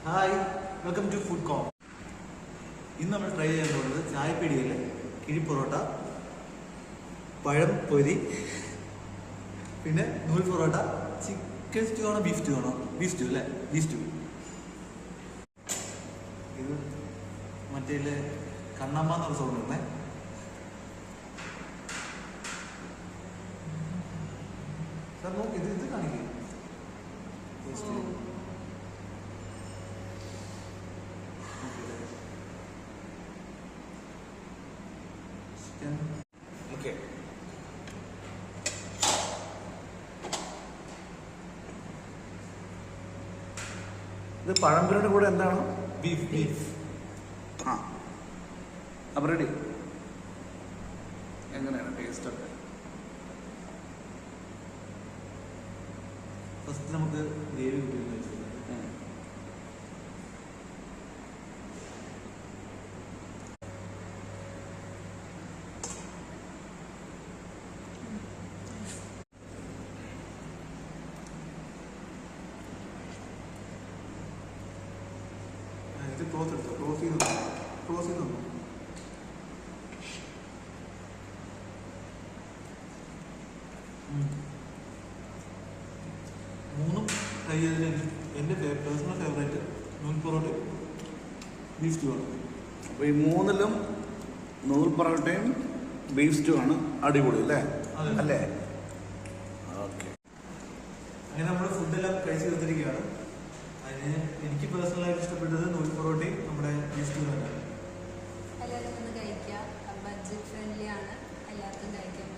Hi, welcome to food com. ഇന്ന് നമ്മൾ try ചെയ്യാൻ പോകുന്നത് ചായപ്പീടികയിലെ കിഴി പൊറോട്ട, പഴം പൊരി, പിന്നെ നൂൽ പൊറോട്ട, ചിക്കൻ സ്റ്റൂ ആണോ ബീഫ് സ്റ്റൂ ആണോ? ബീഫ് സ്റ്റൂ അല്ലേ? Beef stew. ഇത് മറ്റേ കണ്ണമ്മ എന്നുള്ള സോൺ വരുന്നേ. സാർ നോക്ക്, ഇത് കാണിക്കും. Okay. ഇത് പഴംപൊരിയുടെ കൂടെ എന്താണ്? ബീഫ്. ആ, അപ്പം റെഡി. എങ്ങനെയാണ് ടേസ്റ്റ് ഒക്കെ? ഫസ്റ്റ് നമുക്ക് ഗ്രേവി കൂട്ടി വെച്ചത്. ഇത് ക്ലോസ് എടുത്തോ, ക്ലോസ് ചെയ്ത് തന്നു. മൂന്നും ട്രൈ ചെയ്തതിന് എൻ്റെ പേഴ്സണൽ ഫേവറേറ്റ് നൂൽ പൊറോട്ടയും ബീഫ് സ്റ്റൂ ആണ്. അപ്പോൾ ഈ മൂന്നിലും നൂൽ പൊറോട്ടയും ബീഫ് സ്റ്റൂ ആണ് അടിപൊളി അല്ലേ? അല്ലേ? ഓക്കെ. അങ്ങനെ നമ്മൾ ഫുഡെല്ലാം കഴിച്ച് തീർത്തിരിക്കുകയാണ്. അതിന് എനിക്ക് പേഴ്സണലായിട്ട് ഇഷ്ടപ്പെട്ടത് നൂൽ പൊറോട്ടയും നമ്മുടെ ബീഫ് സ്റ്റൂ ആണ്. എല്ലാവരും ഒന്ന് കഴിക്കുക. ബഡ്ജറ്റ് ഫ്രണ്ട്ലി ആണ്, എല്ലാവർക്കും കഴിക്കാൻ